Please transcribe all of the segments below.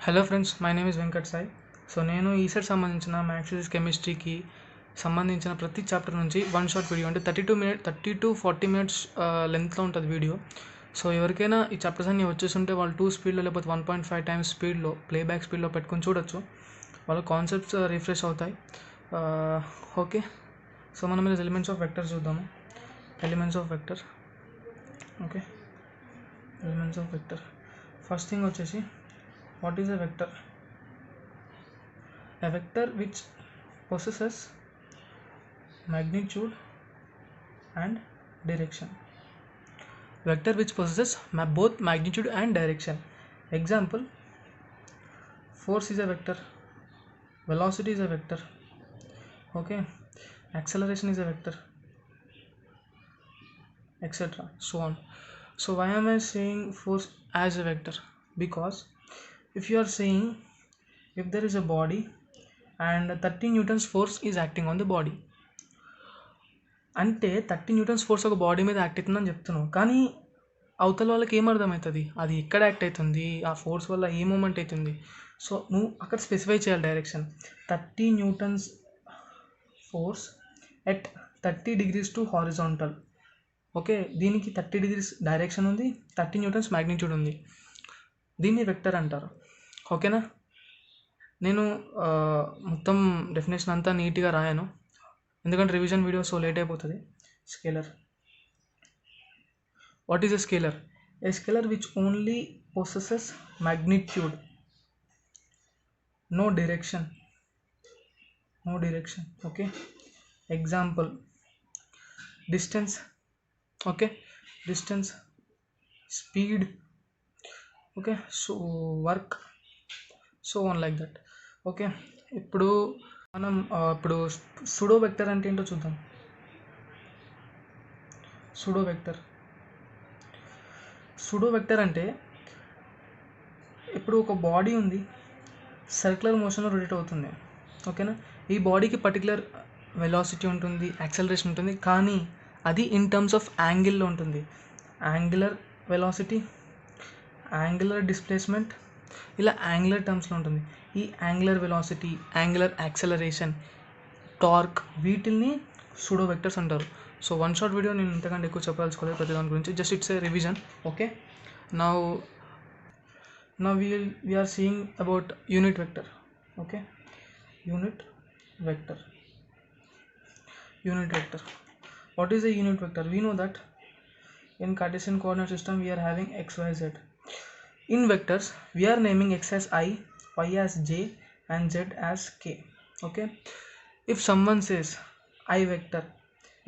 Hello friends, my name is Venkat Sai. So నేను ECET సంబంధించిన maths physics కెమిస్ట్రీకి సంబంధించిన ప్రతి చాప్టర్ నుంచి వన్ షార్ట్ వీడియో అంటే 30 to 40 minutes లెంత్లో ఉంటుంది వీడియో. సో ఎవరికైనా ఈ చాప్టర్స్ అన్నీ వచ్చేస్తుంటే వాళ్ళు 2 స్పీడ్లో లేకపోతే 1.5 times స్పీడ్లో ప్లేబ్యాక్ స్పీడ్లో పెట్టుకొని చూడొచ్చు. వాళ్ళ కాన్సెప్ట్స్ రిఫ్రెష్ అవుతాయి. ఓకే, సో మనం ఎలిమెంట్స్ ఆఫ్ వెక్టర్ చూద్దాము. Elements of vector. Okay, elements of vector. First thing వచ్చేసి, what is a vector? A vector which possesses magnitude and direction. Vector which possesses both magnitude and direction. Example: force is a vector, velocity is a vector, okay, acceleration is a vector, etc. so on. So why am I saying force as a vector? Because if you are saying, if there is a body and 30 newtons force is acting on the body, అంటే 30 newtons force ఒక body మీద act అవుతుందని చెప్తున్నావు, కానీ అవతల వాళ్ళకి ఏమర్థమవుతుంది, అది ఎక్కడ యాక్ట్ అవుతుంది, ఆ ఫోర్స్ వల్ల ఏ మూమెంట్ అవుతుంది. సో నువ్వు అక్కడ స్పెసిఫై చేయాలి direction. 30 newtons force at 30 degrees to horizontal. Okay, దీనికి 30 degrees డైరెక్షన్ ఉంది, 30 newtons మ్యాగ్నిట్యూడ్ ఉంది. దీన్ని వెక్టర్ అంటారు. ఓకేనా, నేను మొత్తం డెఫినేషన్ అంతా నీట్గా రాయాను, ఎందుకంటే రివిజన్ వీడియో సో లేట్ అయిపోతుంది. Scalar. What is a scalar? A scalar which only possesses magnitude, no direction. Okay, example: distance, okay, distance, speed, okay, so work, so on like that. Okay, ఇప్పుడు మనం pseudo vector అంటే ఏంటో చూద్దాం. Pseudo vector అంటే, ఇప్పుడు ఒక body ఉంది, circular మోషన్లో రొటేట్ అవుతుంది. ఓకేనా, ఈ బాడీకి పర్టికులర్ వెలాసిటీ ఉంటుంది, యాక్సలరేషన్ ఉంటుంది, కానీ అది ఇన్ టర్మ్స్ ఆఫ్ యాంగిల్లో ఉంటుంది. యాంగులర్ వెలాసిటీ, యాంగులర్ డిస్ప్లేస్మెంట్, ఇలా యాంగులర్ టర్మ్స్లో ఉంటుంది. ఈ angular velocity, angular acceleration, torque, వీటిల్ని సూడో వెక్టర్స్ అంటారు. సో వన్ షార్ట్ వీడియో నేను ఇంతకంటే ఎక్కువ చెప్పాల్సుకోలేదు ప్రతి దాని గురించి, just it's a revision. Okay, now we are seeing about unit vector. Okay, unit vector. What is a unit vector? We know that in Cartesian coordinate system we are having x, y, z. In vectors we are naming x as I, y as j and z as k. Okay, if someone says I vector,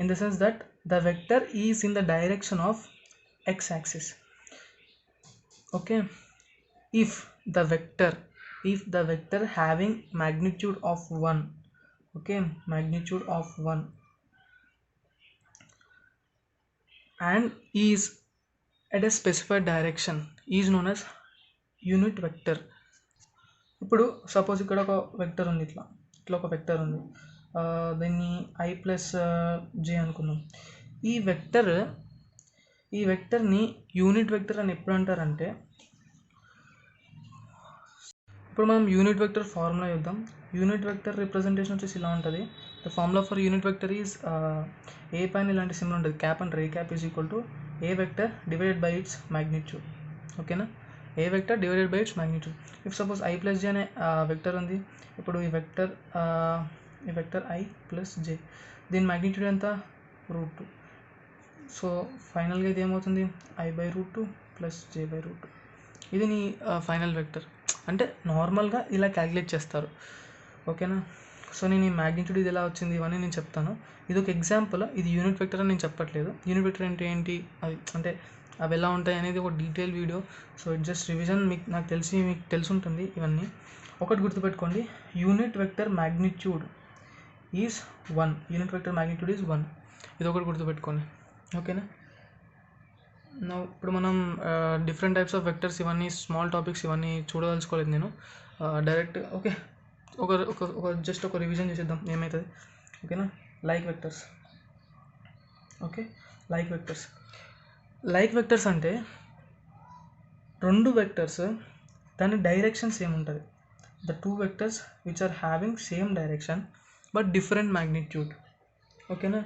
in the sense that the vector is in the direction of x axis. Okay, if the vector having magnitude of 1, okay, magnitude of 1, and is at a specified direction, is known as unit vector. ఇప్పుడు suppose ఇక్కడ ఒక vector ఉంది, ఇట్లా ఒక vector ఉంది, దీన్ని i plus j అనుకుందాం. ఈ వెక్టర్ని యూనిట్ వెక్టర్ అని ఎప్పుడు అంటారంటే, ఇప్పుడు మనం యూనిట్ వెక్టర్ ఫార్ములా చూద్దాం. యూనిట్ వెక్టర్ రిప్రజెంటేషన్ వచ్చేసి ఇలా ఉంటుంది. The formula for unit vector is, A పైన ఇలాంటి సింబల్ ఉంటుంది, క్యాప్ అంటారు. A cap is equal to A vector divided by its magnitude. ఓకేనా, A vector divided by its magnitude. If suppose i plus j అనే వెక్టర్ ఉంది, ఇప్పుడు ఈ వెక్టర్ i ప్లస్ j, దీని మ్యాగ్నిట్యూడ్ ఎంత, √2. సో ఫైనల్గా ఇది ఏమవుతుంది, i/√2 ప్లస్ j/√2. ఇది నీ ఫైనల్ వెక్టర్. అంటే నార్మల్గా ఇలా క్యాలిక్యులేట్ చేస్తారు. ఓకేనా, సో నేను ఈ మ్యాగ్నిట్యూడ్ ఇది ఎలా వచ్చింది ఇవన్నీ నేను చెప్తాను. ఇది ఒక ఎగ్జాంపుల్, ఇది యూనిట్ వెక్టర్ అని నేను చెప్పట్లేదు. యూనిట్ వెక్టర్ అంటే ఏంటి, అది అంటే అవి ఎలా ఉంటాయి అనేది ఒక detail video. So it just revision. నాకు తెలిసి ఉంటుంది ఇవన్నీ. ఒకటి గుర్తుపెట్టుకోండి, unit vector magnitude is 1. Unit vector magnitude is 1. ఇది ఒకటి గుర్తుపెట్టుకోండి. ఓకేనా, ఇప్పుడు మనం డిఫరెంట్ టైప్స్ ఆఫ్ వెక్టర్స్, ఇవన్నీ స్మాల్ టాపిక్స్, ఇవన్నీ చూడదలుచుకోలేదు నేను. డైరెక్ట్ ఓకే, ఒక జస్ట్ ఒక రివిజన్ చేసేద్దాం ఏమవుతుంది. ఓకేనా, like vectors. Okay, like vectors అంటే రెండు వెక్టర్స్ దాని డైరెక్షన్ సేమ్ ఉంటుంది. The two vectors which are having same direction but different magnitude. ఓకేనా,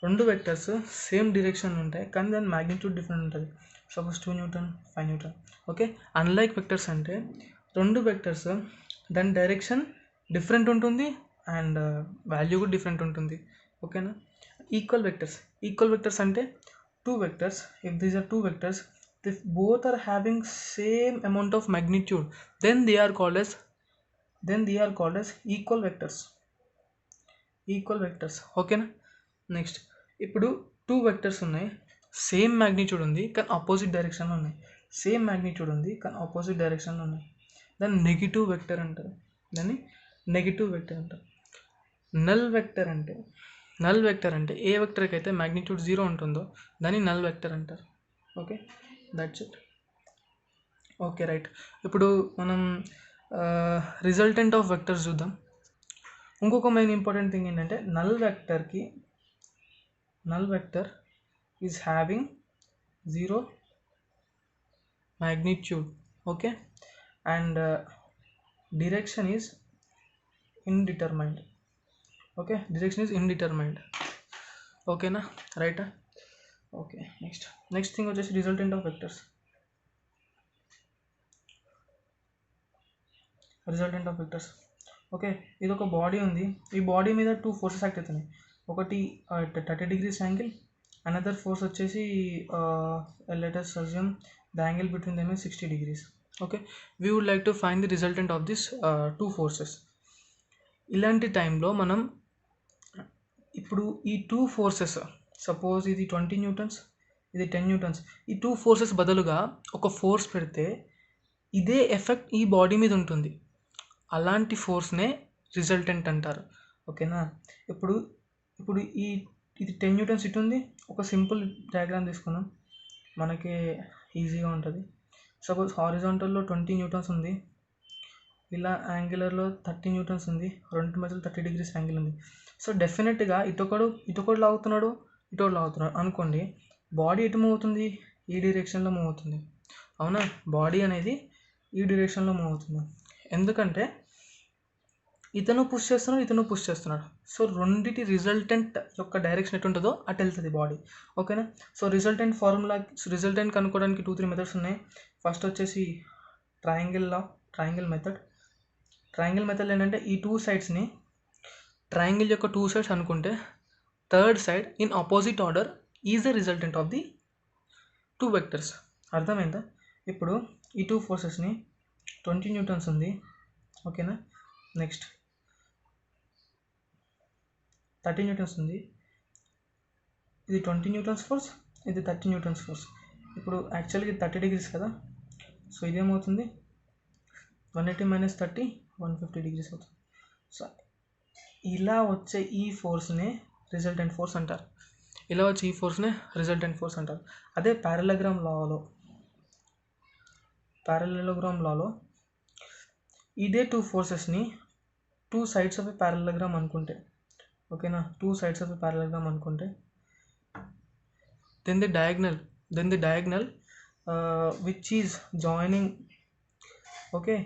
రెండు వెక్టర్స్ సేమ్ డైరెక్షన్ ఉంటాయి కానీ దాని మ్యాగ్నిట్యూడ్ డిఫరెంట్ ఉంటుంది. Suppose 2 Newton 5 Newton. Okay, unlike vectors అంటే రెండు వెక్టర్స్ దాని డైరెక్షన్ డిఫరెంట్ ఉంటుంది అండ్ వాల్యూ కూడా డిఫరెంట్ ఉంటుంది. ఓకేనా, ఈక్వల్ వెక్టర్స్ అంటే two vectors, if these are two vectors, if both are having same amount of magnitude, then they are called as equal vectors. ఓకేనా, next ఇప్పుడు two vectors ఉన్నాయి, same magnitude ఉంది కానీ opposite డైరెక్షన్లో ఉన్నాయి. దాన్ని నెగిటివ్ వెక్టర్ అంటారు. నల్ వెక్టర్ అంటే ఏ వెక్టర్కి అయితే మ్యాగ్నిట్యూడ్ 0 ఉంటుందో దాన్ని నల్ వెక్టర్ అంటారు. Okay, that's it. Okay, right. ఇప్పుడు మనం రిజల్టెంట్ ఆఫ్ వెక్టర్స్ చూద్దాం. ఇంకొక మెయిన్ ఇంపార్టెంట్ థింగ్ ఏంటంటే null vector is having 0 magnitude. Okay, and direction is indeterminate. Okay, direction is indeterminate. ఓకేనా, రైటా? ఓకే, నెక్స్ట్ థింగ్ వచ్చేసి రిజల్టెంట్ ఆఫ్ వెక్టర్స్. ఓకే, ఇది ఒక బాడీ ఉంది. ఈ బాడీ మీద 2 ఫోర్సెస్ యాక్ట్ అవుతున్నాయి. ఒకటి 30 degrees యాంగిల్, అనదర్ ఫోర్స్ వచ్చేసి let us assume the angle between them is 60 degrees. Okay, we would like to find the resultant of this 2 forces. ఇలాంటి టైంలో మనం ఇప్పుడు ఈ 2 ఫోర్సెస్, సపోజ్ ఇది 20 న్యూటన్స్, ఇది 10 న్యూటన్స్, ఈ 2 ఫోర్సెస్ బదులుగా ఒక ఫోర్స్ పెడితే ఇదే ఎఫెక్ట్ ఈ బాడీ మీద ఉంటుంది. అలాంటి ఫోర్స్నే రిజల్టెంట్ అంటారు. ఓకేనా, ఇప్పుడు ఇది 10 న్యూటన్స్ ఇటు ఉంది. ఒక సింపుల్ డయాగ్రామ్ తీసుకున్నాం, మనకి ఈజీగా ఉంటుంది. సపోజ్ హారిజాంటల్లో 20 న్యూటన్స్ ఉంది, ఇలా యాంగులర్లో 30 న్యూటన్స్ ఉంది, రెండు మధ్యలో 30 degrees యాంగిల్ ఉంది. సో డెఫినెట్గా ఇటొకడు లాగుతున్నాడు అనుకోండి, బాడీ ఎటు మూవ్ అవుతుంది? ఈ డైరెక్షన్లో మూవ్ అవుతుంది. అవునా, బాడీ అనేది ఈ డైరెక్షన్లో మూవ్ అవుతుంది. ఎందుకంటే ఇతను పుష్ చేస్తున్నాడు. సో రెండిటి రిజల్టెంట్ యొక్క డైరెక్షన్ ఎటు ఉంటుందో అటు వెళ్తుంది బాడీ. ఓకేనా, సో రిజల్టెంట్ కనుక్కోవడానికి 2-3 మెథడ్స్ ఉన్నాయి. ఫస్ట్ వచ్చేసి ట్రయాంగిల్ మెథడ్ ఏంటంటే ఈ 2 సైడ్స్ని ట్రయాంగిల్ యొక్క 2 సైడ్స్ అనుకుంటే third side in opposite order is the resultant of the 2 vectors. అర్థమైందా? ఇప్పుడు ఈ 2 ఫోర్సెస్ని 20 న్యూటన్స్ ఉంది. ఓకేనా, నెక్స్ట్ 30 న్యూటన్స్ ఉంది. ఇది 20 న్యూటన్స్ ఫోర్స్, ఇది 30 న్యూటన్స్ ఫోర్స్. ఇప్పుడు యాక్చువల్గా ఇది 30 degrees కదా, సో ఇదేమవుతుంది 180 - 30 150 degrees అవుతుంది. సో ఇలా వచ్చే ఈ ఫోర్స్నే రిజల్టెంట్ ఫోర్స్ అంటారు. అదే ప్యారలలోగ్రామ్ లాలో ఇదే 2 ఫోర్సెస్ని 2 sides ఆఫ్ ఎ ప్యారలలోగ్రామ్ అనుకుంటే, ఓకేనా, 2 sides ఆఫ్ ఎ ప్యారలలోగ్రామ్ అనుకుంటే then the diagonal which is joining, okay,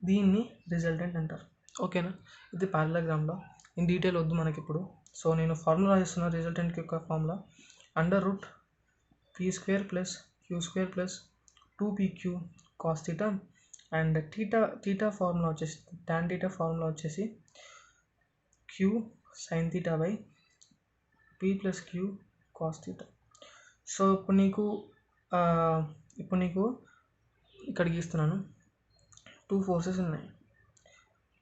దీన్ని రిజల్టెంట్ అంటారు. ఓకేనా, ఇది ప్యారలలోగ్రామ్లో ఇన్ డీటెయిల్ వద్దు మనకి ఇప్పుడు. సో నేను ఫార్ములా ఇస్తున్నా రిజల్టెంట్కి యొక్క formula √p² + q² + 2pq cos θ and theta formula వచ్చేసి tan θ ఫార్ములా వచ్చేసి q sin θ / p + q cos θ. So ఇప్పుడు నీకు ఇక్కడ గీస్తున్నాను, 2 ఫోర్సెస్ ఉన్నాయి.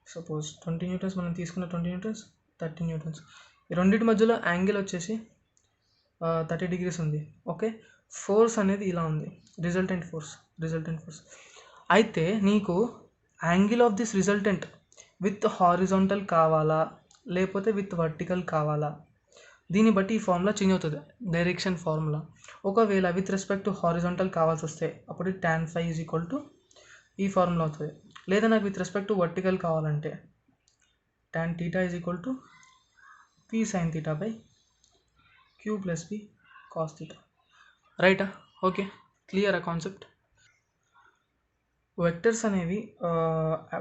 సపోజ్ 20 న్యూటన్స్ మనం తీసుకున్న 20 న్యూటన్స్ 30 న్యూటన్స్, ఈ రెండింటి మధ్యలో యాంగిల్ వచ్చేసి 30 degrees ఉంది. ఓకే, ఫోర్స్ అనేది ఇలా ఉంది, రిజల్టెంట్ ఫోర్స్. అయితే నీకు angle of this resultant with horizontal కావాలా లేకపోతే విత్ వర్టికల్ కావాలా, దీన్ని బట్టి ఈ ఫార్ములా చేంజ్ అవుతుంది, డైరెక్షన్ ఫార్ములా. ఒకవేళ విత్ రెస్పెక్ట్ టు హారిజాంటల్ కావాల్సి వస్తే అప్పుడు tan phi = ఈ ఫార్ములా అవుతుంది. లేదా నాకు విత్ రెస్పెక్ట్ టు వర్టికల్ కావాలంటే tan θ = p sin θ / q + p cos θ. రైటా? ఓకే, క్లియరా కాన్సెప్ట్? వెక్టర్స్ అనేవి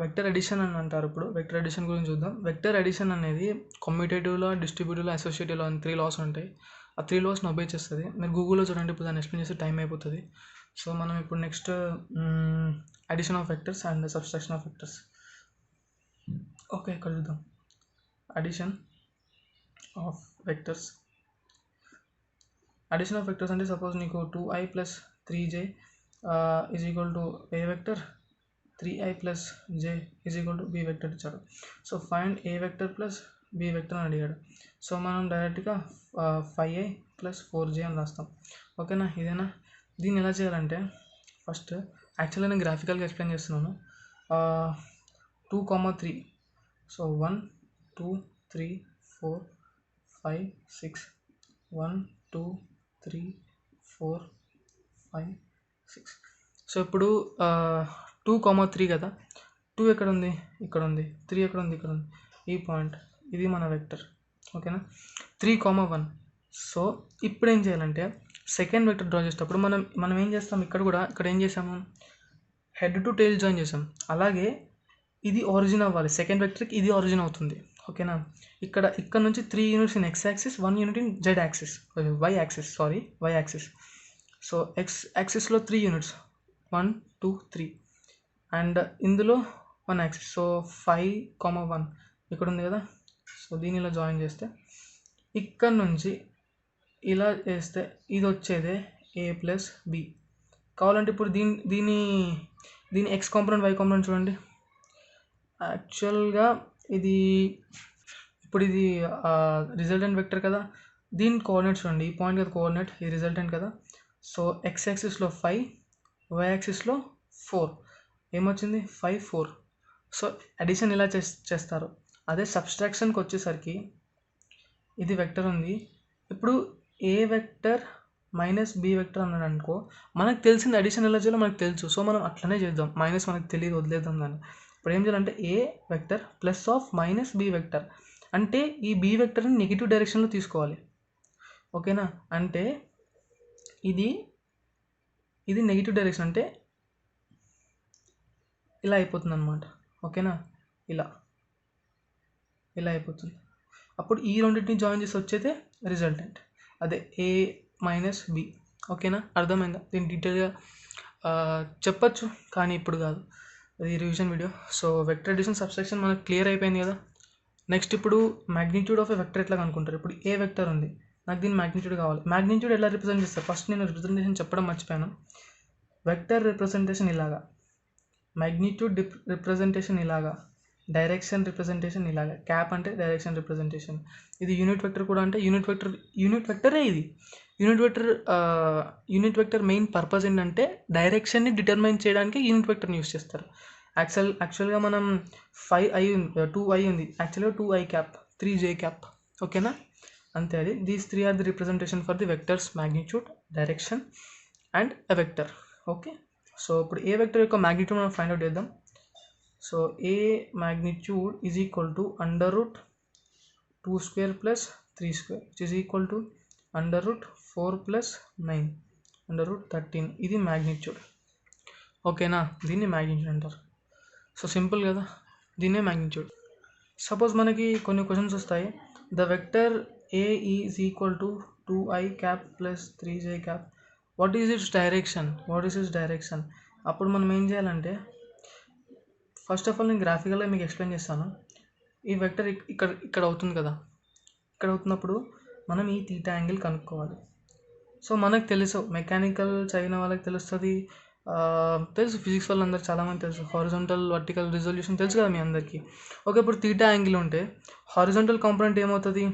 వెక్టర్ అడిషన్ అని అంటారు. ఇప్పుడు వెక్టర్ అడిషన్ గురించి చూద్దాం. వెక్టర్ అడిషన్ అనేది కమ్యూటేటివ్లో, డిస్ట్రిబ్యూటివ్లో, అసోసియేటివ్లో అని 3 లాస్ ఉంటాయి. ఆ 3 లాస్ని ఒబే చేస్తుంది. మీరు గూగుల్లో చూడండి, ఇప్పుడు దాన్ని ఎక్స్ప్లెయిన్ చేస్తే టైం అయిపోతుంది. సో మనం ఇప్పుడు next addition of vectors and subtraction of vectors. Okay, ఇక్కడ చూద్దాం. Addition of vectors. Addition of vectors అంటే సపోజ్ నీకు 2i + 3j is equal to A vector, 3i + j is equal to B vector ఇచ్చాడు. So find a vector plus B vector అని అడిగాడు. So మనం డైరెక్ట్గా 5i + 4j అని రాస్తాం. ఓకేనా, ఇదేనా? దీన్ని ఎలా చేయాలంటే ఫస్ట్ యాక్చువల్గా నేను గ్రాఫికల్గా ఎక్స్ప్లెయిన్ చేస్తున్నాను. 2, 3. సో 1, 2, 3, 4, 5, 6. 1, 2, 3, 4, 5, 6. సో ఇప్పుడు 2, 3 కదా. 2 ఎక్కడ ఉంది? ఇక్కడ ఉంది. 3 ఎక్కడ ఉంది? ఇక్కడ ఉంది. ఈ పాయింట్, ఇది మన వెక్టర్. ఓకేనా. 3, 1. సో ఇప్పుడు ఏం చేయాలంటే సెకండ్ వెక్టర్ డ్రా చేసేటప్పుడు మనం ఏం చేస్తాం, ఇక్కడ ఏం చేసాము, హెడ్ టు టెయిల్ జాయిన్ చేసాం. అలాగే ఇది ఆరిజిన్ అవ్వాలి. సెకండ్ వెక్టర్కి ఇది ఆరిజిన్ అవుతుంది. ఓకేనా. ఇక్కడ నుంచి 3 units in x axis, 1 unit in z axis, y axis. So x యాక్సిస్లో 3 units, 1, 2, 3. And ఇందులో 1 యాక్సిస్. సో 5, 1 ఇక్కడ ఉంది కదా. సో దీన్ని ఇలా జాయిన్ చేస్తే ఇక్కడ నుంచి ఇలా చేస్తే ఇది వచ్చేదే a + b. కావాలంటే ఇప్పుడు దీని x కాంపోనెంట్, y కాంపోనెంట్ చూడండి. యాక్చువల్గా ఇది రిజల్టెంట్ వెక్టర్ కదా. దీని కోఆర్డినేట్స్ చూడండి. ఈ పాయింట్ కదా కోఆర్డినేట్, ఇది రిజల్టెంట్ కదా. So x యాక్సిస్లో 5, y యాక్సిస్లో 4. ఏమొచ్చింది? 5, 4. సో అడిషన్ ఇలా చేస్తారు. అదే సబ్స్ట్రాక్షన్కి వచ్చేసరికి ఇది వెక్టర్ ఉంది. ఇప్పుడు A vector minus B vector అన్నాడు అనుకో, మనకు తెలిసింది అడిషన్ ఎలా చేయాలో మనకు తెలుసు. సో మనం అట్లనే చేద్దాం. మైనస్ మనకు తెలియదు, వదిలేద్దాం దాన్ని. ఇప్పుడు ఏం చేయాలంటే A vector plus of minus B vector అంటే ఈ బి వెక్టర్ని నెగిటివ్ డైరెక్షన్లో తీసుకోవాలి. ఓకేనా. అంటే ఇది నెగిటివ్ డైరెక్షన్ అంటే ఇలా అయిపోతుంది అనమాట. ఓకేనా, ఇలా అయిపోతుంది. అప్పుడు ఈ రెండింటిని జాయిన్ చేసి వచ్చేదే రిజల్టెంట్, అదే a - b. ఓకేనా, అర్థమైందా? దీన్ని డీటెయిల్గా చెప్పచ్చు, కానీ ఇప్పుడు కాదు, అది revision video. So vector addition subtraction మనకు క్లియర్ అయిపోయింది కదా. నెక్స్ట్ ఇప్పుడు మ్యాగ్నిట్యూడ్ ఆఫ్ ఎ వెక్టర్ ఎట్లా కనుక్కుంటారు. ఇప్పుడు ఏ వెక్టర్ ఉంది, నాకు దీని మ్యాగ్నిట్యూడ్ కావాలి. మ్యాగ్నిట్యూడ్ ఎలా రిప్రజెంట్ చేస్తారు? ఫస్ట్ నేను రిప్రజెంటేషన్ చెప్పడం మర్చిపోయాను. వెక్టర్ రిప్రజెంటేషన్ ఇలాగా, మ్యాగ్నిట్యూడ్ రిప్రజెంటేషన్ ఇలాగా, డైరెక్షన్ రిప్రజెంటేషన్ ఇలాగా. క్యాప్ అంటే డైరెక్షన్ రిప్రజెంటేషన్. ఇది యూనిట్ వెక్టర్ కూడా అంటే యూనిట్ వెక్టరే ఇది. యూనిట్ వెక్టర్ మెయిన్ పర్పస్ ఏంటంటే డైరెక్షన్ని డిటర్మైన్ చేయడానికి యూనిట్ వెక్టర్ని యూస్ చేస్తారు. యాక్చువల్గా మనం 5i ఉంది, 2i ఉంది. యాక్చువల్గా 2i క్యాప్, 3j క్యాప్. ఓకేనా, అంతే. అది these 3 are the representation for the vectors magnitude, direction and a vector. Okay. So ఇప్పుడు ఏ వెక్టర్ యొక్క మ్యాగ్నిట్యూడ్ మనం ఫైండ్ అవుట్ చేద్దాం. So a magnitude is equal to √2² + 3² which is equal to √4 + 9 √13. ఇది magnitude. ఓకేనా, దీన్ని మ్యాగ్నిట్యూడ్ అంటారు. So simple కదా, దీన్నే మ్యాగ్నిట్యూడ్. సపోజ్ మనకి కొన్ని క్వశ్చన్స్ వస్తాయి. The vector a is equal to 2i cap + 3j cap. What is it's direction? అప్పుడు మనం ఏం చేయాలంటే ఫస్ట్ ఆఫ్ ఆల్ నేను గ్రాఫికల్గా మీకు ఎక్స్ప్లెయిన్ చేస్తాను. ఈ వెక్టర్ ఇక్కడ అవుతుంది కదా. ఇక్కడ అవుతున్నప్పుడు మనం ఈ తీటా యాంగిల్ కనుక్కోవాలి. సో మనకు తెలుసు, మెకానికల్ చదివిన వాళ్ళకి తెలుస్తుంది, తెలుసు, ఫిజిక్స్ వాళ్ళందరూ చాలామంది తెలుసు. హారిజాంటల్, వర్టికల్ రిజల్యూషన్ తెలుసు కదా మీ అందరికీ. ఓకే, ఇప్పుడు తీటా యాంగిల్ ఉంటే హారిజాంటల్ కాంపోనెంట్ ఏమవుతుంది?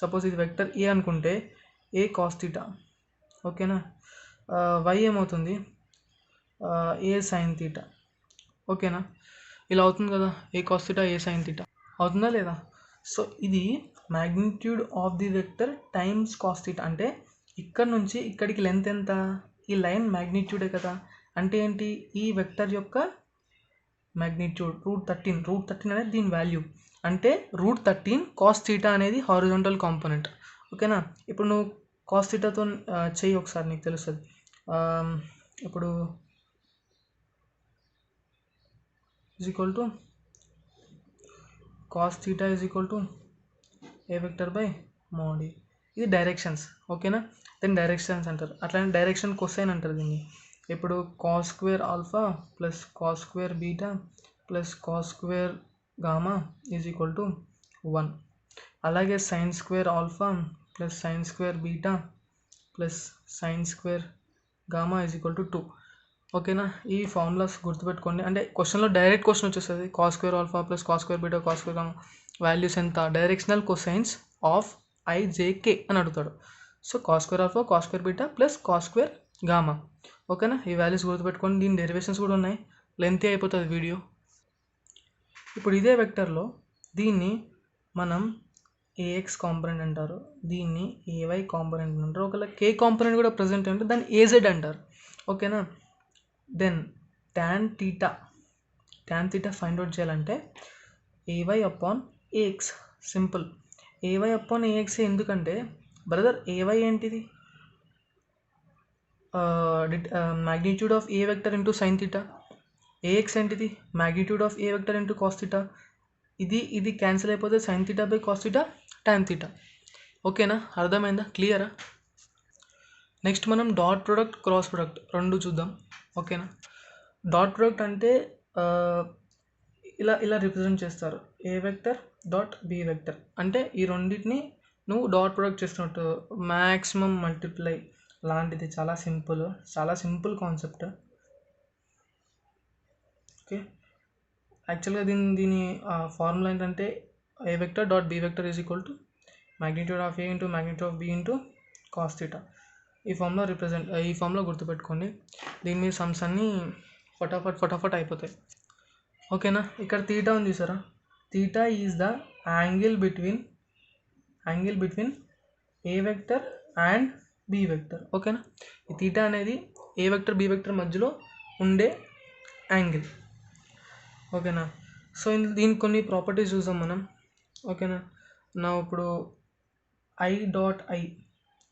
సపోజ్ ఇది వెక్టర్ ఏ అనుకుంటే ఏ కాస్ తీటా. ఓకేనా. వై ఏమవుతుంది? ఏ సైన్ తీటా. ఓకేనా, ఇలా అవుతుంది కదా. ఏ కాస్ తీటా, ఏ సైన్ తీటా అవుతుందా లేదా? సో ఇది magnitude of the vector times cos theta. అంటే ఇక్కడ నుంచి ఇక్కడికి లెంత్ ఎంత? ఈ లైన్ మ్యాగ్నిట్యూడే కదా. అంటే ఏంటి? ఈ వెక్టర్ యొక్క మ్యాగ్నిట్యూడ్ √13 అనేది దీని వాల్యూ. అంటే √13 కాస్ తీటా అనేది హారిజాంటల్ కాంపోనెంట్. ఓకేనా. ఇప్పుడు నువ్వు కాస్ తీటాతో చెయ్యి ఒకసారి, నీకు తెలుస్తుంది. ఇప్పుడు is equal to cos theta is equal to A vector by mod ఈ. ఇది డైరెక్షన్స్, ఓకేనా. దెన్ డైరెక్షన్స్ అంటారు, అట్లానే డైరెక్షన్ కొసైన్ అంటారు దీన్ని. ఇప్పుడు cos square alpha plus cos square beta plus cos square gamma is equal to 1. అలాగే sine square alpha plus sine square beta plus sine square gamma is equal to 2. ఓకేనా. ఈ formulas గుర్తుపెట్టుకోండి. అంటే క్వశ్చన్లో direct question వచ్చేస్తుంది, cos square alpha plus cos square beta cos square gamma values ఎంత, directional cosines of IJK అని అడుగుతాడు. So cos square alpha cos square beta plus cos square gamma, ఓకేనా. ఈ వాల్యూస్ గుర్తుపెట్టుకోండి. దీని డెరివేషన్స్ కూడా ఉన్నాయి, లెంతీ అయిపోతుంది వీడియో. ఇప్పుడు ఇదే వెక్టర్లో దీన్ని మనం ఏఎక్స్ కాంపొనెంట్ అంటారు, దీన్ని ఏవై కాంపొనెంట్ అంటారు. ఒకవేళ కే కాంపొనెంట్ కూడా ప్రజెంట్ అంటే దాన్ని ఏజెడ్ అంటారు, ఓకేనా. Then tan theta find out చేయాలంటే AY upon AX, simple. AY upon AX ఎందుకంటే బ్రదర్ ఏవై ఏంటిది, magnitude of A vector into sine theta. AX ఏంటిది, magnitude of A vector into cos theta. ఇది cancel అయిపోతే sine theta by cos theta tan theta, ఓకేనా. అర్థమైందా, క్లియరా. Next మనం dot product cross product రెండు చూద్దాం, ఓకేనా. డాట్ ప్రొడక్ట్ అంటే ఇలా రిప్రజెంట్ చేస్తారు, A vector dot B vector. అంటే ఈ రెండింటిని నువ్వు డాట్ ప్రొడక్ట్ చేస్తున్నట్టు, మ్యాక్సిమం మల్టిప్లై లాంటిది. చాలా సింపుల్ కాన్సెప్ట్, ఓకే. యాక్చువల్గా దీని ఫార్ములా ఏంటంటే A vector dot B vector is equal to magnitude of A into magnitude of B into cos theta. ఈ ఫార్ములా గుర్తుపెట్టుకోండి. దీని మీద సమ్స్ అన్నీ ఫటాఫట్ అయిపోతాయి, ఓకేనా. ఇక్కడ థీటా ఉంది చూసారా, theta is the angle between A vector and B vector, ఓకేనా. ఈ థీటా అనేది ఏ వెక్టర్ బి వెక్టర్ మధ్యలో ఉండే యాంగిల్, ఓకేనా. సో దీనికి కొన్ని ప్రాపర్టీస్ చూసాం మనం, ఓకేనా. నా ఇప్పుడు I dot I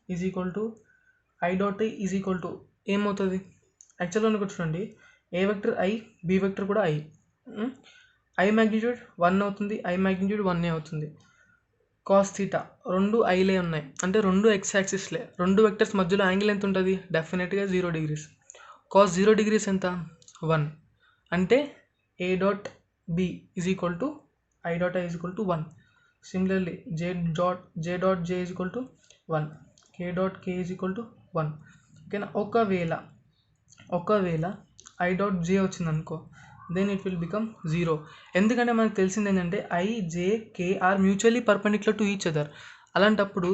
is equal to ఏమవుతుంది, యాక్చువల్గా అనుకో చూడండి, ఏ వెక్టర్ ఐ బి వెక్టర్ కూడా ఐ మ్యాగ్నిట్యూడ్ 1 అవుతుంది, ఐ మ్యాగ్నిట్యూడ్ 1 అవుతుంది. కాస్ థీటా రెండు ఐలే ఉన్నాయి, అంటే రెండు ఎక్స్ యాక్సిస్లే. రెండు వెక్టర్స్ మధ్యలో యాంగిల్ ఎంత ఉంటుంది, డెఫినెట్గా 0 degrees. కాస్ 0 degrees ఎంత, 1. అంటే A dot B is equal to I dot I is equal to 1. Similarly J dot J is equal to 1, K dot K is equal to 1, ఓకేనా. ఒకవేళ I dot j వచ్చింది అనుకో, then it will become 0. ఎందుకంటే మనకు తెలిసింది ఏంటంటే I J K are mutually perpendicular to each other. అలాంటప్పుడు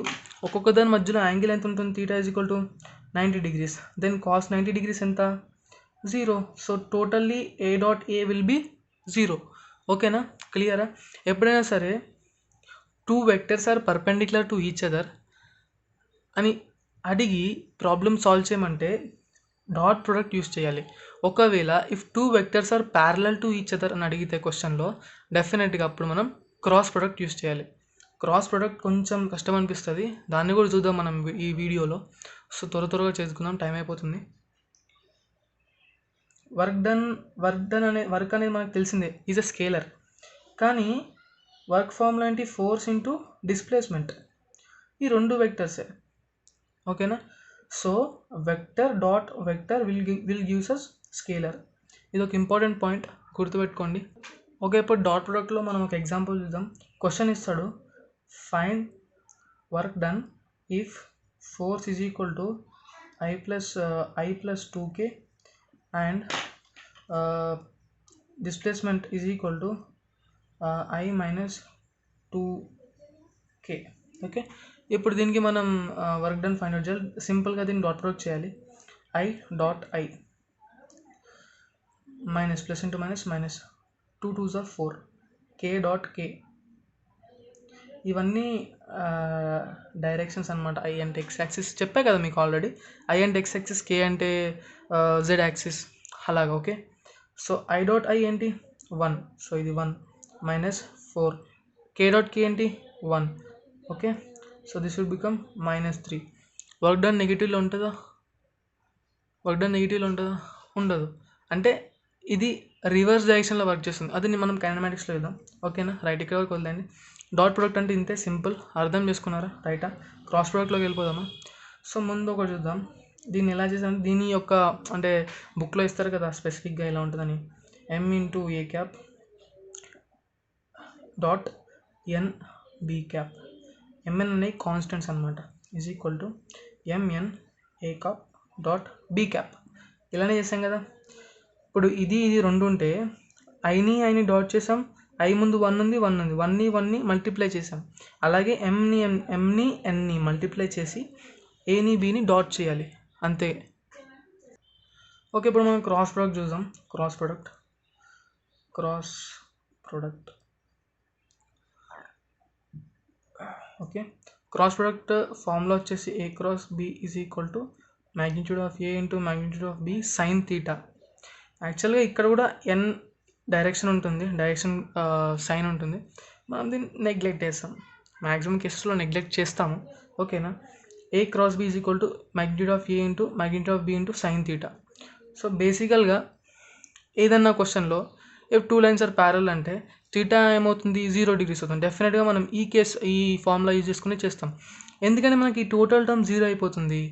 ఒక్కొక్క దాని మధ్యలో యాంగిల్ ఎంత ఉంటుంది, theta is equal to 90 degrees. Then cos 90 degrees ఎంత, 0. So totally A dot A will be 0, ఓకేనా. క్లియరా. ఎప్పుడైనా సరే 2 vectors are perpendicular to each other అని అడిగి ప్రాబ్లమ్ సాల్వ్ చేయమంటే డాట్ ప్రొడక్ట్ యూస్ చేయాలి. ఒకవేళ if 2 vectors are parallel to each other అని అడిగితే క్వశ్చన్లో డెఫినెట్గా అప్పుడు మనం క్రాస్ ప్రొడక్ట్ యూస్ చేయాలి. క్రాస్ ప్రొడక్ట్ కొంచెం కష్టం అనిపిస్తుంది, దాన్ని కూడా చూద్దాం మనం ఈ వీడియోలో. సో త్వరగా చేసుకుందాం, టైం అయిపోతుంది. వర్క్ అనేది మనకు తెలిసిందే, ఈజ్ అ స్కేలర్. కానీ వర్క్ ఫార్ములా ఏంటి, ఫోర్స్ ఇంటూ డిస్ప్లేస్మెంట్. ఈ రెండు వెక్టర్సే, ఓకేనా. So vector dot vector will gives us scalar. ఇది ఒక ఇంపార్టెంట్ పాయింట్, గుర్తుపెట్టుకోండి. ఓకే, ఇప్పుడు డాట్ ప్రొడక్ట్లో మనం ఒక ఎగ్జాంపుల్ చూద్దాం. క్వశ్చన్ ఇస్తాడు, find work done if force is equal to I plus 2k and displacement is equal to I minus 2k. Okay, ఇప్పుడు దీనికి మనం వర్క్ డన్ ఫైండ్ అవుట్ చేయాలి. సింపుల్గా దీన్ని డాట్ ప్రొడక్ట్ చేయాలి. I dot I minus plus into minus 2 2s are 4, K dot K. ఇవన్నీ directions అనమాట. I అంటే ఎక్స్ యాక్సిస్ చెప్పా కదా మీకు ఆల్రెడీ, ఐ అంటే ఎక్స్ యాక్సిస్, కే అంటే జెడ్ యాక్సిస్, అలాగా. Okay, so I dot I ఏంటి 1, సో ఇది 1 మైనస్ 4, కే డాట్ కే ఏంటి 1, okay. So this will become -3. Work done నెగిటివ్లో ఉంటుందా, ఉండదు. అంటే ఇది రివర్స్ డైరెక్షన్లో వర్క్ చేస్తుంది. అది మనం కైనమాటిక్స్లో చూద్దాం. ఓకేనా, రైట్ ఇక్కడ వరకు వదిలేండి. డాట్ ప్రొడక్ట్ అంటే ఇంతే సింపుల్, అర్థం చేసుకున్నారా? రైటా, క్రాస్ ప్రొడక్ట్లోకి వెళ్ళిపోదామా? సో ముందు ఒకటి చూద్దాం, దీన్ని ఎలా చేసామంటే దీని యొక్క అంటే బుక్లో ఇస్తారు కదా స్పెసిఫిక్గా ఎలా ఉంటుందని. m into A cap dot N B cap, MN అనేవి కాన్స్టెంట్స్ అనమాట, is equal to MN A cap dot B cap. ఇలానే చేసాం కదా. ఇప్పుడు ఇది రెండు ఉంటే ఐని డాట్ చేసాం, ఐ ముందు 1 ఉంది, 1 ఉంది, 1ని మల్టిప్లై చేసాం. అలాగే ఎంని ఎన్ని మల్టిప్లై చేసి ఏని బీని డాట్ చేయాలి, అంతే. ఓకే, ఇప్పుడు మనం క్రాస్ ప్రొడక్ట్ చూద్దాం. Cross product okay, cross product formula వచ్చేసి A cross B is equal to magnitude of A into magnitude of B sine theta. యాక్చువల్గా ఇక్కడ కూడా ఎన్ డైరెక్షన్ ఉంటుంది, డైరెక్షన్ సైన్ ఉంటుంది, మనం దీన్ని నెగ్లెక్ట్ చేస్తాం, మ్యాక్సిమం కేసెస్లో నెగ్లెక్ట్ చేస్తాము. ఓకేనా, A cross B is equal to magnitude of A into magnitude of B into sine theta. So బేసికల్గా ఏదన్నా క్వశ్చన్లో ఇఫ్ 2 లైన్స్ ఆర్ ప్యారల్ అంటే థీటా ఏమవుతుంది, 0 degrees అవుతుంది. డెఫినెట్గా మనం ఈ ఫార్ములా యూజ్ చేసుకుని చేస్తాం, ఎందుకంటే మనకి టోటల్ టర్మ్ 0 అయిపోతుంది.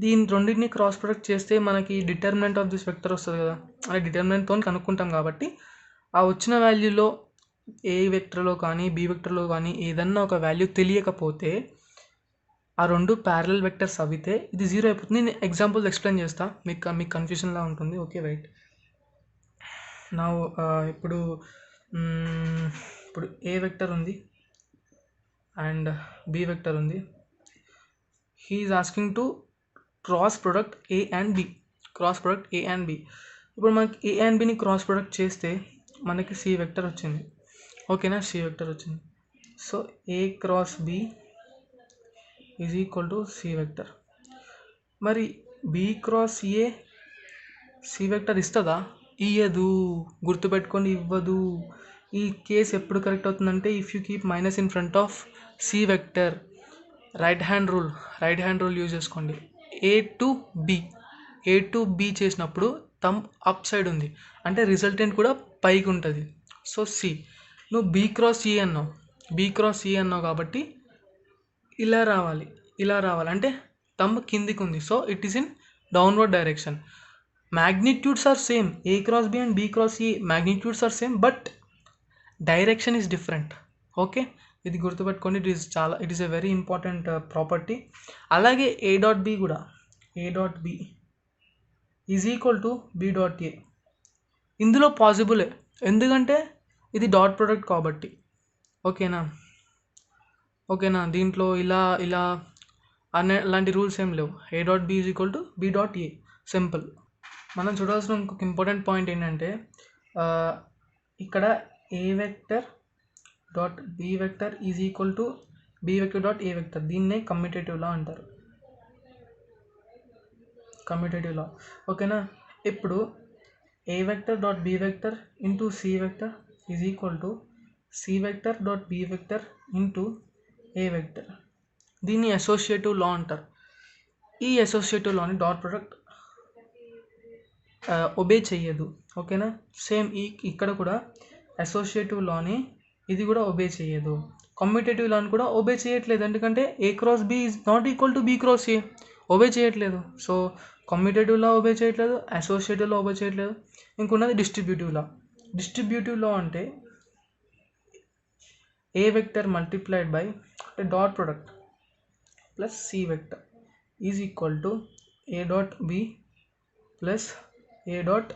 దీని రెండింటిని క్రాస్ ప్రొడక్ట్ చేస్తే మనకి డిటర్మినెంట్ ఆఫ్ దిస్ వెక్టర్ వస్తుంది కదా, అంటే డిటర్మినెంట్తో కనుక్కుంటాం కాబట్టి ఆ వచ్చిన వాల్యూలో ఏ వెక్టర్లో కానీ బి వెక్టర్లో కానీ ఏదన్నా ఒక వాల్యూ తెలియకపోతే ఆ రెండు ప్యారలల్ వెక్టర్స్ అవితే ఇది 0 అయిపోతుంది. నేను ఎగ్జాంపుల్స్ ఎక్స్ప్లెయిన్ చేస్తా, మీకు కన్ఫ్యూజన్లా ఉంటుంది. ఓకే రైట్, నా ఇప్పుడు ఏ వెక్టర్ ఉంది అండ్ బి వెక్టర్ ఉంది. He is asking to cross product A and B, ఇప్పుడు మనకి ఏ అండ్ బిని క్రాస్ ప్రొడక్ట్ చేస్తే మనకి సి వెక్టర్ వచ్చింది. ఓకేనా, సి వెక్టర్ వచ్చింది. So A cross B is equal to C vector. మరి B cross A C vector ఇస్తుందా? ఇయ్యదు, గుర్తుపెట్టుకోండి, ఇవ్వదు. ఈ కేస్ ఎప్పుడు కరెక్ట్ అవుతుందంటే if you keep minus in front of C vector. Right hand rule use చేసుకోండి. ఏ టు బి చేసినప్పుడు థంబ్ అప్ సైడ్ ఉంది అంటే రిజల్టెంట్ కూడా పైకి ఉంటుంది. సో సి, నువ్వు బి క్రాస్ ఏ అన్నావు కాబట్టి ఇలా రావాలి అంటే థంబ్ కిందికి ఉంది, so it is in downward direction. magnitudes are same, a cross b and b cross e magnitudes are same but direction is different. Okay, ఇది గుర్తుపెట్టుకోండి, it is a very important property. అలాగే A dot B కూడా, A dot B is equal to B dot A ఇందులో పాసిబులే, ఎందుకంటే ఇది dot product కాబట్టి. ఓకేనా, దీంట్లో ఇలా అలాంటి రూల్స్ ఏం లేవు. A dot B is equal to B dot A, simple. మనం చూడాల్సిన ఇంకొక ఇంపార్టెంట్ పాయింట్ ఏంటంటే ఇక్కడ A vector dot B vector is equal to B vector dot A vector, దీన్నే కమ్యూటేటివ్ లా అంటారు, కమ్యూటేటివ్ లా. ఓకేనా, ఇప్పుడు A vector dot B vector into C vector is equal to C vector dot B vector into A vector, దీన్ని associative law అంటారు. ఈ associative లాని dot product obey చెయ్యదు. ఓకేనా, సేమ్ ఇక్కడ కూడా అసోసియేటివ్ లాని ఇది కూడా ఒబే చేయదు, కమ్యూటేటివ్ లాని కూడా ఒబే చేయట్లేదు, ఎందుకంటే A cross B is not equal to B cross A, obey చేయట్లేదు. సో కమ్యూటేటివ్ లా ఒబే చేయట్లేదు, అసోసియేటివ్ లా ఒబే చేయట్లేదు. ఇంకున్నది డిస్ట్రిబ్యూటివ్ లా అంటే A vector multiplied by dot product plus C vector is equal to A dot B plus a dot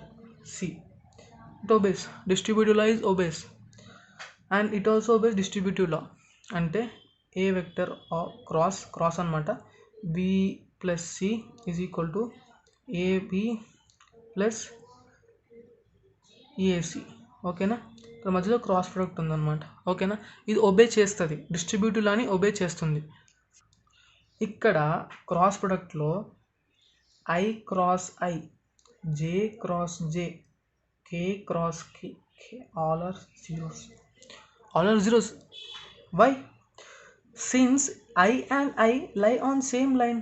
c. It obeys distributive law, is obeys, and it also obeys distributive law. అంటే a vector cross అన్నమాట, b plus c is equal to ab plus eac. ఓకేనా, ఇక్కడ మధ్యలో cross product ఉందన్నమాట. ఓకేనా, ఇది obey చేస్తుంది, distributive లాని obey చేస్తుంది. ఇక్కడ క్రాస్ ప్రొడక్ట్లో i cross i, j cross j, k cross k, all are zeros. Why? Since I and I lie on same line.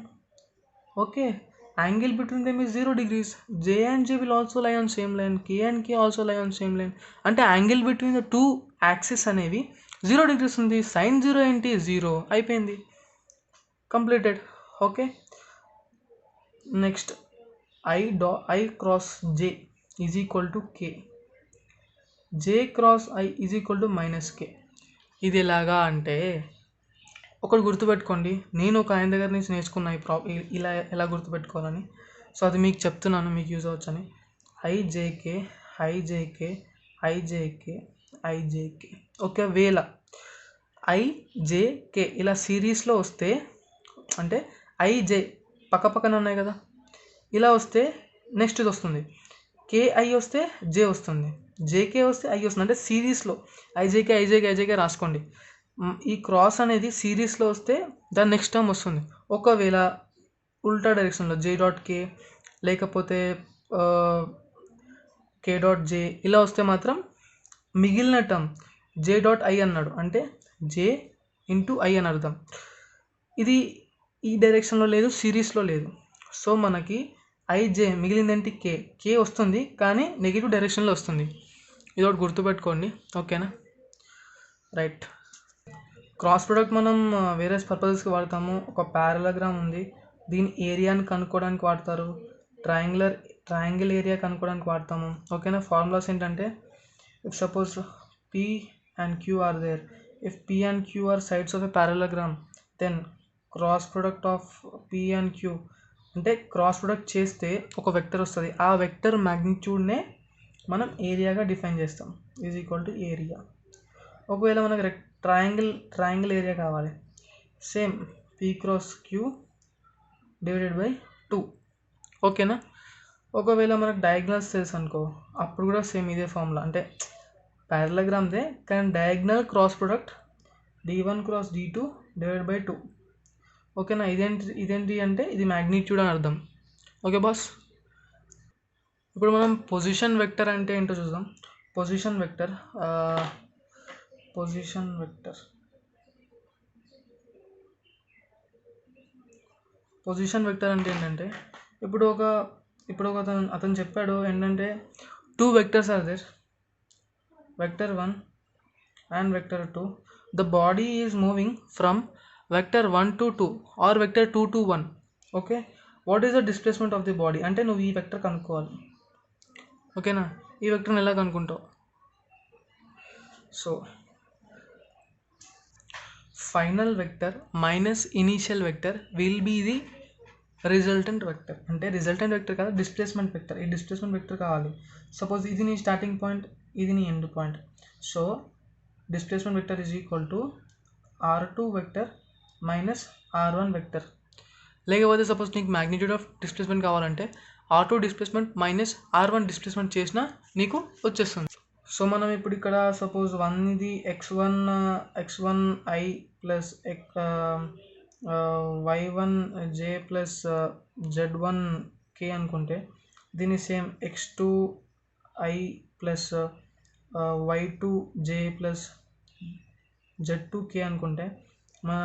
Okay, angle between them is 0 degrees. J and J will also lie on same line, K and K also lie on same line. అంటే angle between the two axis అనేవి 0 degrees ఉంది. Sign 0 ఏంటి 0 అయిపోయింది, completed. Okay, next I cross J is equal to K. J cross I is equal to minus K. ఇది ఎలాగా అంటే ఒకటి గుర్తుపెట్టుకోండి, నేను ఒక ఆయన దగ్గర నుంచి నేర్చుకున్నా ఇలా ఎలా గుర్తుపెట్టుకోవాలని. సో అది మీకు చెప్తున్నాను, మీకు యూజ్ అవ్వచ్చని. IJK IJK IJK IJK. ఒకవేళ ఐజేకే ఇలా సిరీస్లో వస్తే, అంటే ఐజే పక్క పక్కన ఉన్నాయి కదా, ఇలా వస్తే నెక్స్ట్ ఇది వస్తుంది. కేఐ వస్తే జే వస్తుంది, జేకే వస్తే ఐ వస్తుంది. అంటే సిరీస్లో ఐజేకే ఐజేకే ఐజేకే రాసుకోండి. ఈ క్రాస్ అనేది సిరీస్లో వస్తే దాని నెక్స్ట్ టర్మ్ వస్తుంది. ఒకవేళ ఉల్టా డైరెక్షన్లో జే డాట్ కే లేకపోతే కే డాట్ జే ఇలా వస్తే మాత్రం మిగిలిన టర్మ్ జే డాట్ ఐ అన్నాడు, అంటే జే ఇంటూ ఐ అని అర్థం. ఇది ఈ డైరెక్షన్లో లేదు, సిరీస్లో లేదు. సో మనకి ఐజే మిగిలిందేంటి కే వస్తుంది, కానీ నెగిటివ్ డైరెక్షన్లో వస్తుంది. ఇది ఒకటి గుర్తుపెట్టుకోండి, ఓకేనా? రైట్. క్రాస్ ప్రొడక్ట్ మనం వేరే పర్పసెస్కి వాడతాము. ఒక ప్యారలగ్రామ్ ఉంది, దీని ఏరియాని కనుక్కోవడానికి వాడతారు. ట్రయాంగిల్ ఏరియా కనుక్కోవడానికి వాడతాము, ఓకేనా? ఫార్ములాస్ ఏంటంటే, if suppose P and Q are there, if P and Q are sides of a parallelogram, then cross product of P and Q, అంటే క్రాస్ ప్రొడక్ట్ చేస్తే ఒక వెక్టర్ వస్తుంది. ఆ వెక్టర్ మ్యాగ్నిట్యూడ్నే మనం ఏరియాగా డిఫైన్ చేస్తాం, ఈజ్ ఈక్వల్ టు ఏరియా. ఒకవేళ మనకు ట్రయాంగిల్ ఏరియా కావాలి, same P cross Q divided by 2, ఓకేనా? ఒకవేళ మనకు డయాగ్నల్స్ తెలుసు అనుకో, అప్పుడు కూడా సేమ్ ఇదే ఫార్ములా, అంటే ప్యారలగ్రామ్దే కానీ diagonal cross product d1 cross d2 divided by 2, ఓకేనా? ఇదేంటి అంటే ఇది మ్యాగ్నిట్యూడ్ అని అర్థం. ఓకే బాస్, ఇప్పుడు మనం పొజిషన్ వెక్టర్ అంటే ఏంటో చూద్దాం. పొజిషన్ వెక్టర్ అంటే ఏంటంటే, ఇప్పుడు ఒక అతను చెప్పాడు ఏంటంటే, 2 vectors are there, vector 1 and vector 2. The body is moving from vector 1 to 2 or vector 2 to 1. Okay, what is the displacement of the body అంటే నువ్వు ఈ వెక్టర్ కనుక్కోవాలి, ఓకేనా? ఈ వెక్టర్ని ఎలా కనుక్కుంటావు? So final vector minus initial vector will be the resultant vector. అంటే రిజల్టెంట్ వెక్టర్ కాదు, డిస్ప్లేస్మెంట్ వెక్టర్. ఈ డిస్ప్లేస్మెంట్ వెక్టర్ కావాలి. సపోజ్ ఇది నీ స్టార్టింగ్ పాయింట్, ఇది నీ end point. So displacement vector is equal to r2 vector minus r1 vector. లేకపోతే suppose నీకు మ్యాగ్నిట్యూడ్ ఆఫ్ డిస్ప్లేస్మెంట్ కావాలంటే r2 displacement minus r1 displacement చేసినా నీకు వచ్చేస్తుంది. సో మనం ఇప్పుడు ఇక్కడ సపోజ్ 1 ఇది x1 i plus y1 j plus z1 k అనుకుంటే, దీన్ని same x2 i plus y2 j plus z2 k అనుకుంటే మన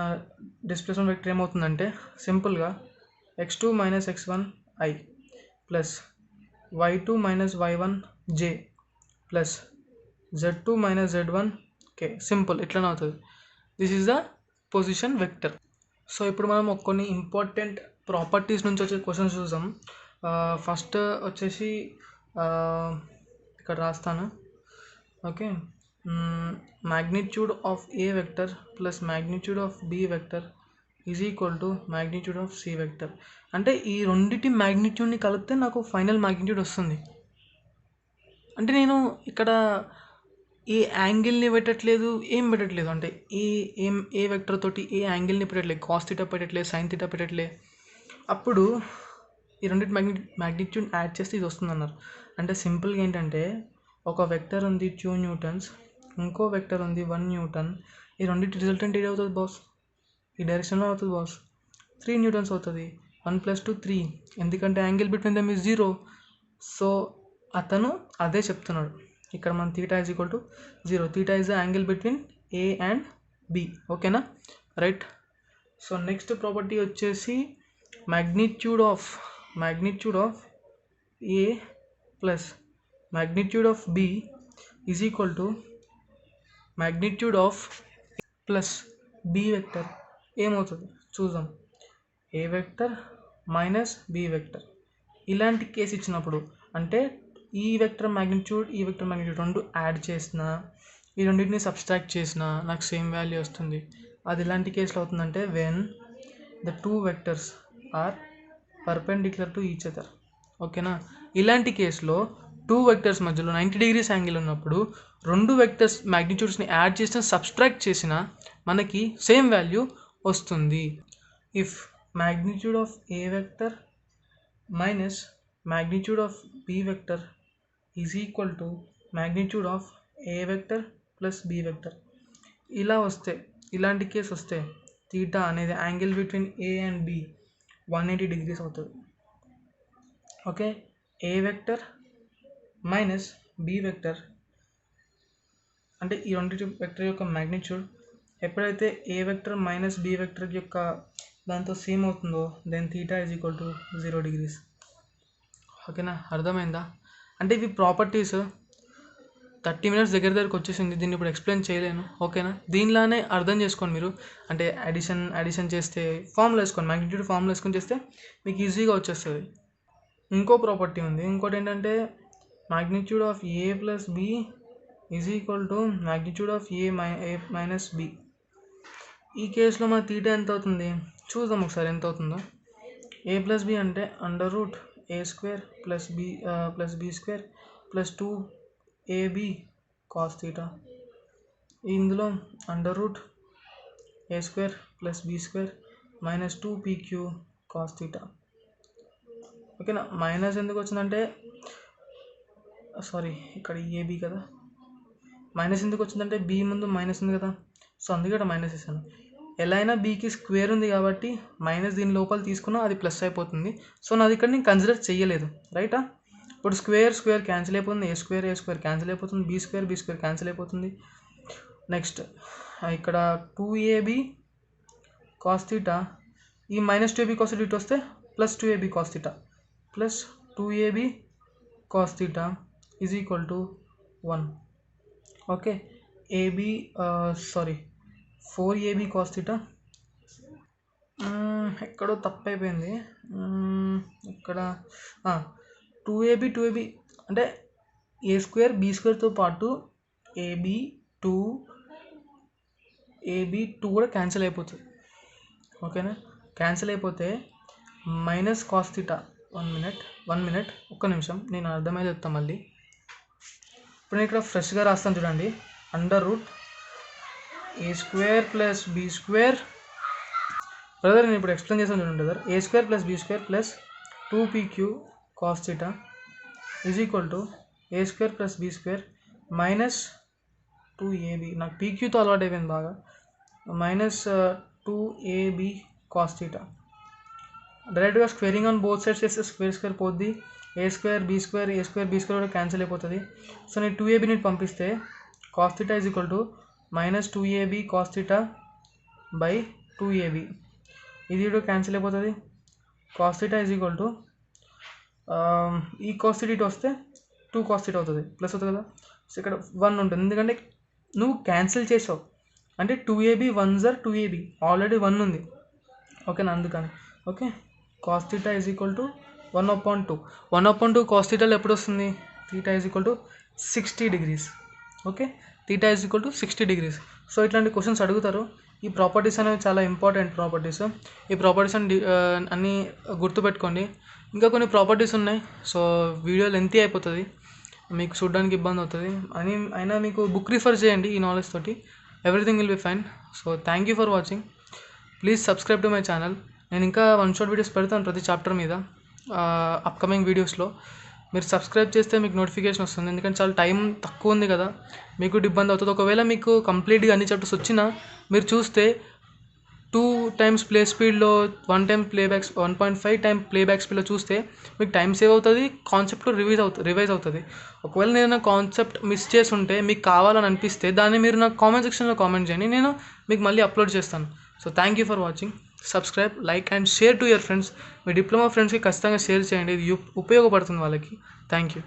డిస్ప్లేస్మెంట్ వెక్టర్ ఏమవుతుందంటే సింపుల్గా x2 minus x1 i plus y2 minus y1 j plus z2 minus z1 k. Simple ఇట్లనే అవుతుంది. This is the position vector. So ఇప్పుడు మనం కొన్ని important properties నుంచి వచ్చే క్వశ్చన్స్ చూద్దాం. ఫస్ట్ వచ్చేసి ఇక్కడ రాస్తాను, okay. magnitude of A vector plus magnitude of B vector is equal to magnitude of C vector. అంటే ఈ రెండిటి మ్యాగ్నిట్యూడ్ని కలిపితే నాకు ఫైనల్ మ్యాగ్నిట్యూడ్ వస్తుంది. అంటే నేను ఇక్కడ ఏ యాంగిల్ని పెట్టట్లేదు, ఏం పెట్టట్లేదు, అంటే ఏ వెక్టర్ తోటి ఏ యాంగిల్ని పెట్టట్లేదు, కాస్ థీటా పెట్టట్లేదు, సైన్ థీటా పెట్టట్లేదు. అప్పుడు ఈ రెండింటి మ్యాగ్నిట్యూడ్ యాడ్ చేస్తే ఇది వస్తుంది అన్నారు. అంటే సింపుల్గా ఏంటంటే, ఒక వెక్టర్ ఉంది 2 న్యూటన్స్, ఇంకో వెక్టర్ ఉంది 1 న్యూటన్. ఈ రెండింటి రిజల్టెంట్ ఏది అవుతుంది బాస్? ఈ డైరెక్షన్లో అవుతుంది బాస్, 3 న్యూటన్స్ అవుతుంది. 1 + 2 3, ఎందుకంటే angle between them is 0. So అతను అదే చెప్తున్నాడు. ఇక్కడ మన theta is equal to 0. Theta is the angle between A and B, ఓకేనా? రైట్. సో నెక్స్ట్ ప్రాపర్టీ వచ్చేసి magnitude of magnitude of A plus magnitude of B is equal to magnitude of plus B vector ఏమవుతుంది చూద్దాం. A vector minus B vector. ఇలాంటి case ఇచ్చినప్పుడు అంటే ఈ vector magnitude ఈ vector magnitude రెండు add చేసిన ఈ రెండింటిని సబ్స్ట్రాక్ట్ చేసిన నాకు సేమ్ వాల్యూ వస్తుంది. అది ఇలాంటి కేసులో అవుతుందంటే when the two vectors are perpendicular to each other. ఓకేనా. ఇలాంటి కేసులో టూ వెక్టర్స్ మధ్యలో 90 degrees యాంగిల్ ఉన్నప్పుడు రెండు వెక్టర్స్ మ్యాగ్నిట్యూడ్స్ని యాడ్ చేసిన సబ్స్ట్రాక్ట్ చేసిన మనకి సేమ్ వాల్యూ వస్తుంది. If magnitude of A vector minus magnitude of B vector is equal to magnitude of A vector plus B vector. ఇలా వస్తే ఇలాంటి కేసు వస్తే తీటా అనేది angle between A and B 180 degrees అవుతుంది. ఓకే. A vector minus B vector అంటే ఈ రెండింటి వెక్టర్ యొక్క మ్యాగ్నిట్యూడ్ ఎప్పుడైతే A vector minus B vector యొక్క దాంతో సేమ్ అవుతుందో then theta is equal to 0 degrees. ఓకేనా. అర్థమైందా? అంటే ఇవి ప్రాపర్టీస్ 30 minutes దగ్గరికి వచ్చేసింది. దీన్ని ఇప్పుడు ఎక్స్ప్లెయిన్ చేయలేను. ఓకేనా. దీనిలానే అర్థం చేసుకోండి మీరు. అంటే అడిషన్ చేస్తే ఫార్ములా వేసుకోండి, మ్యాగ్నిట్యూడ్ ఫార్ములా వేసుకొని చేస్తే మీకు ఈజీగా వచ్చేస్తుంది. ఇంకో ప్రాపర్టీ ఉంది. ఇంకోటి ఏంటంటే magnitude of A plus B is equal to magnitude of A minus B. ఈ కేసులో మన తీటా ఎంత అవుతుంది చూద్దాం ఒకసారి ఎంత అవుతుందో. A plus B అంటే under root A square plus B square plus 2AB cos theta. ఇందులో under root A square plus B square minus 2PQ cos theta. ఓకేనా. మైనస్ ఎందుకు వచ్చిందంటే సారీ ఇక్కడ ఏబీ కదా, మైనస్ ఎందుకు వచ్చిందంటే బీ ముందు మైనస్ ఉంది కదా, సో అందుకే ఇక్కడ మైనస్ వేసాను. ఎలా అయినా బీకి స్క్వేర్ ఉంది కాబట్టి మైనస్ దీని లోపల తీసుకున్నా అది ప్లస్ అయిపోతుంది. సో నాది ఇక్కడ నేను కన్సిడర్ చేయలేదు. రైటా. ఇప్పుడు స్క్వేర్ క్యాన్సిల్ అయిపోతుంది, ఏ స్క్వేర్ క్యాన్సిల్ అయిపోతుంది, బీ స్క్వేర్ క్యాన్సిల్ అయిపోతుంది. నెక్స్ట్ ఇక్కడ 2AB కాస్ థీటా, ఈ మైనస్ 2AB కాస్ థీటా వస్తే plus 2AB cos theta plus 2AB cos theta is equal to 1. Okay. 4AB cos theta ఎక్కడో తప్పైపోయింది. ఇక్కడ 2AB అంటే ఏ స్క్వేర్ బీ స్క్వేర్తో పాటు AB 2 కూడా క్యాన్సిల్ అయిపోతుంది. ఓకేనా. క్యాన్సిల్ అయిపోతే మైనస్ కాస్ థీటా 1 minute ఒక్క నిమిషం నేను అర్థమైతే చెప్తాను మళ్ళీ. ఇప్పుడు నేను ఇక్కడ ఫ్రెష్గా రాస్తాను చూడండి. Under root A square plus B square brother నేను ఇప్పుడు ఎక్స్ప్లెయిన్ చేస్తాను చూడండి brother. A square plus B square plus 2PQ cos theta is equal to A square plus B square minus 2AB, నాకు PQతో అలవాటు అయిపోయింది బాగా, మైనస్ 2AB కాస్ థీటా. డైరెక్ట్గా స్క్వేరింగ్ ఆన్ బోత్ సైడ్స్ చేస్తే స్క్వేర్ పోద్ది. ఏ స్క్వేర్ బీ స్క్వేర్ కూడా cancel అయిపోతుంది. సో నేను 2ABని పంపిస్తే cos theta is equal to minus 2AB cos theta by 2AB. ఇది కూడా క్యాన్సిల్ అయిపోతుంది. Cos theta is equal to ఈ కాస్ థీటా ఇటు వస్తే 2 కాస్ థీటా అవుతుంది, ప్లస్ అవుతుంది కదా. సో ఇక్కడ 1 ఉంటుంది ఎందుకంటే నువ్వు క్యాన్సిల్ చేసావు. అంటే 2AB 1 * 2AB ఆల్రెడీ 1 ఉంది. ఓకేనా. అందుకని okay. Cos theta is equal to 1/2 cos థీటాలో ఎప్పుడు వస్తుంది? Theta is equal to 60 degrees. Okay. Theta is equal to 60 degrees. So ఇట్లాంటి క్వశ్చన్స్ అడుగుతారు. ఈ ప్రాపర్టీస్ అనేవి చాలా ఇంపార్టెంట్ ప్రాపర్టీస్. ఈ ప్రాపర్టీస్ అన్నీ గుర్తుపెట్టుకోండి. ఇంకా కొన్ని ప్రాపర్టీస్ ఉన్నాయి. సో వీడియో లెంతీ అయిపోతుంది, మీకు చూడడానికి ఇబ్బంది అవుతుంది. అయినా మీకు బుక్ రిఫర్ చేయండి. ఈ నాలెడ్జ్ తోటి everything will be fine. So thank you for watching. Please subscribe to my channel. నేను ఇంకా 1 short వీడియోస్ పెడతాను ప్రతి చాప్టర్ మీద అప్కమింగ్ వీడియోస్లో. మీరు సబ్స్క్రైబ్ చేస్తే మీకు నోటిఫికేషన్ వస్తుంది. ఎందుకంటే చాలా టైం తక్కువ ఉంది కదా, మీకు ఇబ్బంది అవుతుంది. ఒకవేళ మీకు కంప్లీట్గా అన్ని చాప్టర్స్ వచ్చినా మీరు చూస్తే 2 times ప్లే స్పీడ్లో 1.5 times ప్లేబ్యాక్ స్పీడ్లో చూస్తే మీకు టైం సేవ్ అవుతుంది, కాన్సెప్ట్లో రివైజ్ అవుతుంది. ఒకవేళ నేను నా కాన్సెప్ట్ మిస్ చేసి ఉంటే మీకు కావాలని అనిపిస్తే దాన్ని మీరు నాకు కామెంట్ సెక్షన్లో కామెంట్ చేయండి, నేను మీకు మళ్ళీ అప్లోడ్ చేస్తాను. So thank you for watching. Subscribe, like and share to your friends. Me diploma ఫ్రెండ్స్కి ఖచ్చితంగా షేర్ చేయండి, ఇది ఉపయోగపడుతుంది వాళ్ళకి. Thank you.